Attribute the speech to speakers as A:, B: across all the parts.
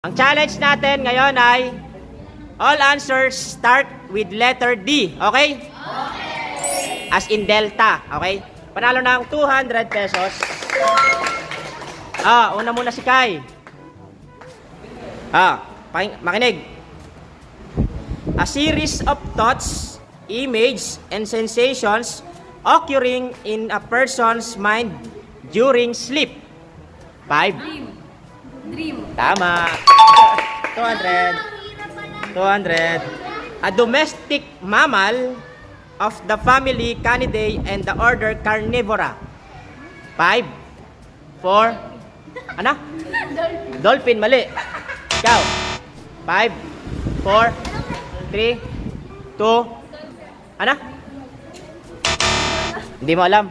A: Ang challenge natin ngayon ay all answers start with letter D. Okay? Okay. As in Delta. Okay? Panalo ng 200 pesos. Una muna si Kai. Makinig. A series of thoughts, images, and sensations occurring in a person's mind during sleep. 5.
B: Dream.
A: Tama. 200. A domestic mammal of the family Canidae and the order Carnivora. 5. 4. Ano? Dolphin. Mali. Ikaw. 5, 4, 3, 2. Ano? Hindi mo alam.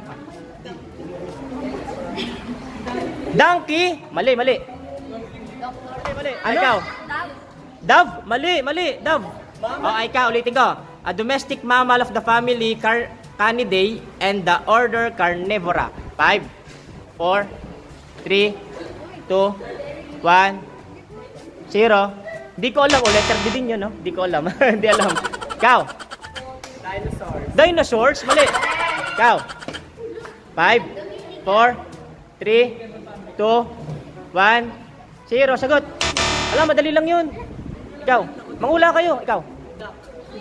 A: Donkey. Mali. Ano? Ikaw. Dove. Mali. Dove. Ikaw. Ulitin ko. A domestic mammal of the family Canidae and the order Carnivora. 5, 4, 3, 2, 1, 0. Di ko alam. Letter D din yun, no? Di ko alam. Di alam. Ikaw. Dinosaurs. Mali. Ikaw. 5, 4, 3, 2, 1, 0. Sagot. Alam, madali lang yun. Ikaw. Mangula kayo. Ikaw.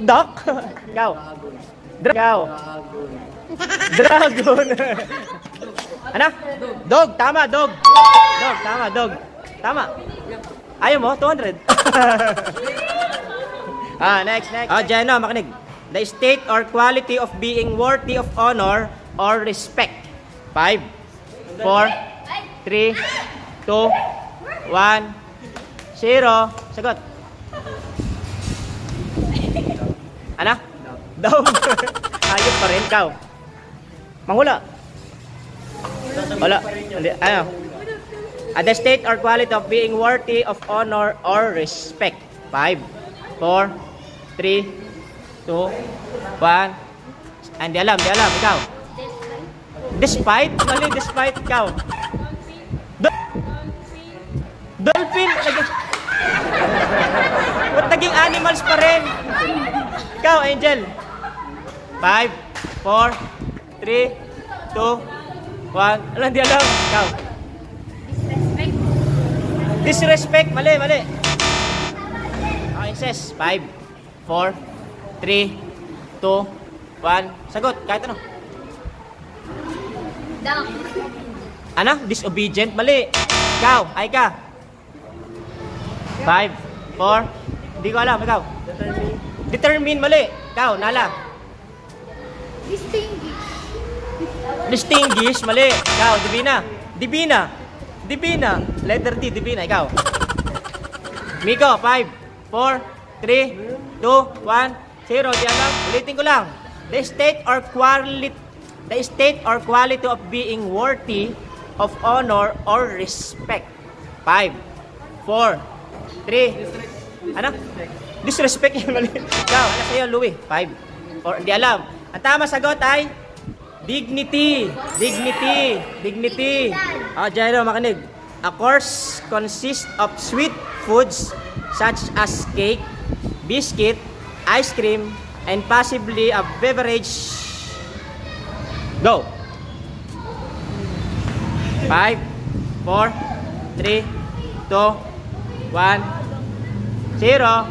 A: Duck. Ikaw. Ikaw. Dragon. Ano? Dog. Tama, dog. Tama. Ayaw mo? 200. Next. Jenna, makinig. The state or quality of being worthy of honor or respect. 5, 4, 3, 2, 1, 0. Sagot. Ano? Dog. Ayos pa rin. Ikaw. Manghula. Wala. Hindi. Ano? The state or quality of being worthy of honor or respect. 5, 4, 3, 2, 1. Hindi alam. Ikaw. Despite. Mali. Despite. Ikaw. Dolphin. Ba't naging animals pa rin? Ikaw, Angel. 5, 4, 3, 2, 1. Alam, di alam. Ikaw. Disrespect. Mali. Incest. 5, 4, 3, 2, 1. Sagot. Kahit ano.
B: Duck.
A: Ano? Disobedient. Mali. Ikaw. Ay ka. 5, 4. Hindi ko alam. Ikaw. Determine. Mali. Ikaw. Nala. Distinguish. Mali. Ikaw. Divina. Letter D. Divina. Ikaw. Miko. 5, 4, 3, 2, 1, 0. Di alam. Ulitin ko lang. The state or quality of being worthy of honor or respect. 5, 4, 3. Ano? Disrespect yung mali. Ikaw, ano sa'yo, Louie? 5, 4. Hindi alam. Ang tama sagot ay dignity. Jairo, makinig. A course consists of sweet foods such as cake, biscuit, ice cream, and possibly a beverage. Go. 5, 4, 3, 2, 1, 0.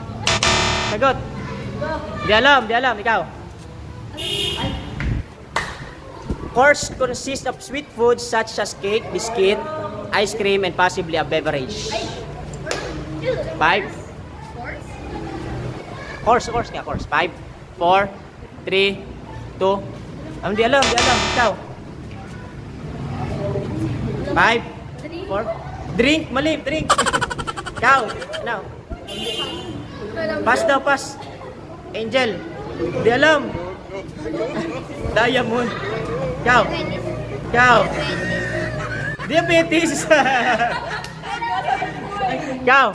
A: Sagot. Di alam. Ikaw. Course consists of sweet foods such as cake, biscuit, ice cream, and possibly a beverage. 5. Course. 5, 4, 3, 2. Di alam. Ikaw. 5, 4. Drink. Mali. Drink. Ikaw. Ano? Pass. Angel. Di alam. Diamond. Ikaw. Diabetes. Ikaw.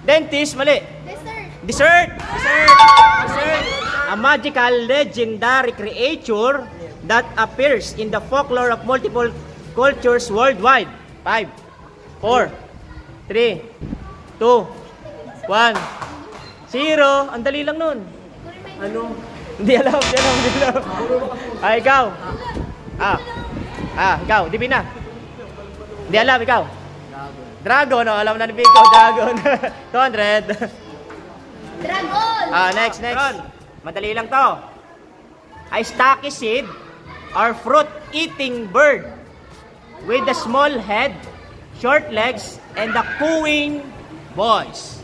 A: Dentist. Mali. Dessert. A magical legendary creature that appears in the folklore of multiple cultures worldwide. 5, 4, 3, 2, 1, 0. Ang dali lang nun.
C: Ano?
A: Hindi alam, hindi alam, hindi alam. Ikaw. Ikaw, Divina. Hindi alam, ikaw. Dragon, oh, alam na ni Pico, Dragon. 200.
B: Dragon!
A: Next. Madali lang to. A stocky seed or fruit-eating bird with a small head, short legs, and a cooing voice.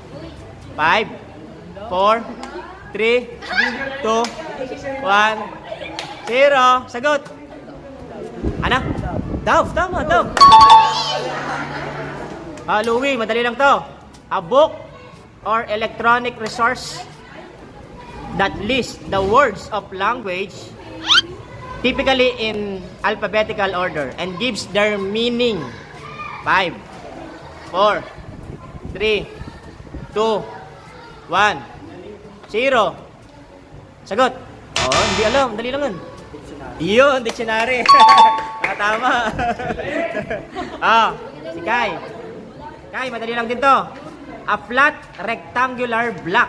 A: 5, 4, 3, 2, 1, 0. Sagot. Ano? Dove, tama, dove. Louie, madali lang to. A book or electronic resource that lists the words of language typically in alphabetical order and gives their meaning. 5, 4, 3, 2, 1, 0. Sagot. Hindi alam. Dali lang yun. Yun, dictionary. Tama. Si Kai. Kai, madali lang din to. A flat rectangular block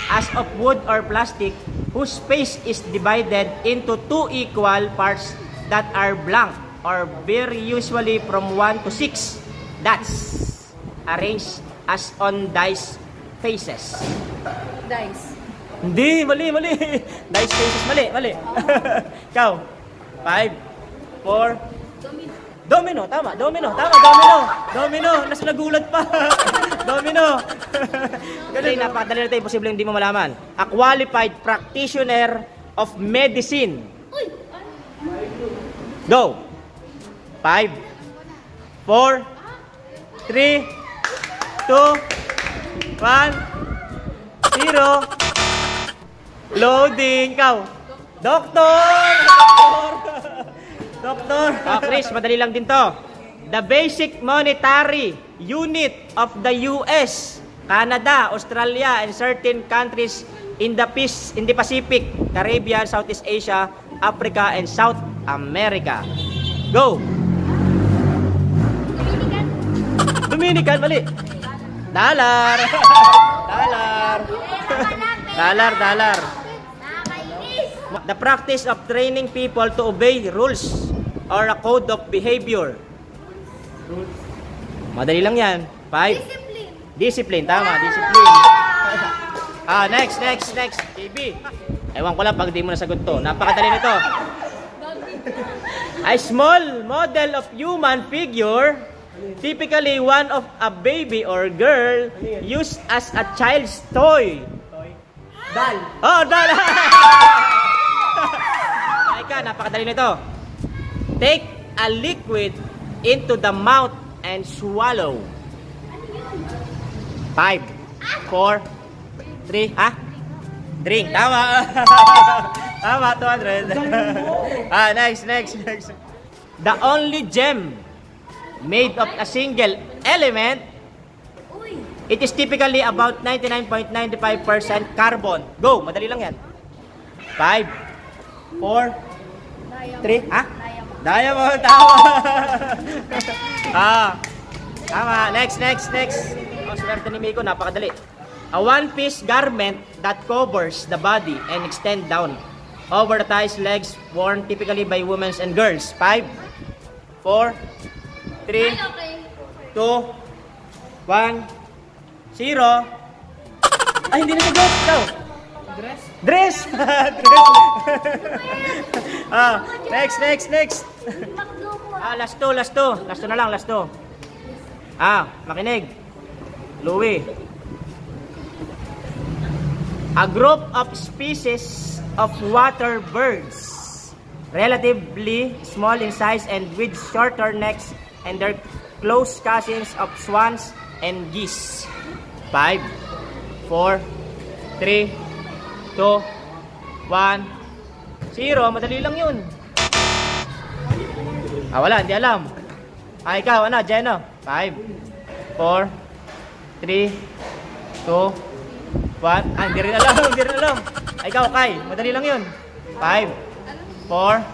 A: as of wood or plastic whose space is divided into 2 equal parts that are blank or very usually from 1 to 6 dots arranged as on dice faces.
B: Dice.
A: Hindi, mali. Dice faces, mali. Ikaw. 5, 4, Domino, tama. Domino. Nasa nagulat pa. Domino. Kasi napakadali na tayo, posible hindi mo malaman. A qualified practitioner of medicine. Go. 5, 4, 3, 2, 1, 0. Loading. Ikaw. Doktor. Chris, madali lang din to. The basic monetary unit of the US, Canada, Australia, and certain countries in the Pacific, Caribbean, Southeast Asia, Africa, and South America. Go. Dominican, mali. Dollar. The practice of training people to obey rules or a code of behavior. Madali lang yan. 5. Discipline. Tama, discipline. Next. JB. Ewan ko lang pag di mo nasagot to. Napakadali nito. A small model of human figure, typically one of a baby or girl, used as a child's toy.
C: Dal.
A: Dal. Napakadali nito. Take a liquid into the mouth and swallow. 5, 4, 3, Drink. Tama. Tama, 200. Next. The only gem made of a single element, it is typically about 99.95% carbon. Go, madali lang yan. 5, 4, 3, Diamond, tama. Tama. Next. Swerte ni Miko, napakadali. A one-piece garment that covers the body and extend down over the thighs, legs, worn typically by women and girls. 5, 4, 3, 2, 1, 0. Hindi na sagot. Ikaw. Dress. Next. Last two na lang. Makinig. Louie. A group of species of water birds, relatively small in size and with shorter necks, and their close cousins of swans and geese. 5, 4, 3, 2, 1, 0. Madali lang yun. Wala, hindi alam. Ikaw, Jenna? 5, 4, 3, 2, 1. Hindi rin alam. Ikaw, Kai, madali lang yun. 5, 4.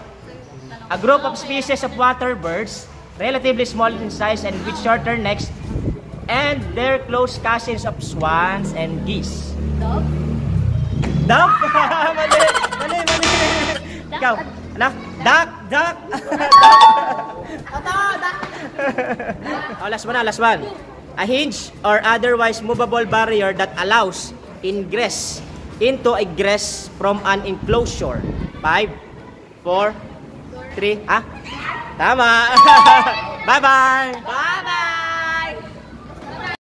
A: A group of species of water birds, relatively small in size and with shorter necks, and they're close cousins of swans and geese.
B: Dog.
A: Duck! Mali! Mali! Mali! Ikaw, ano? Duck! Duck! Oh, last one na, last one. A hinge or otherwise movable barrier that allows ingress into egress from an enclosure. 5, 4, 3, ah? Tama! Bye-bye!
C: Bye!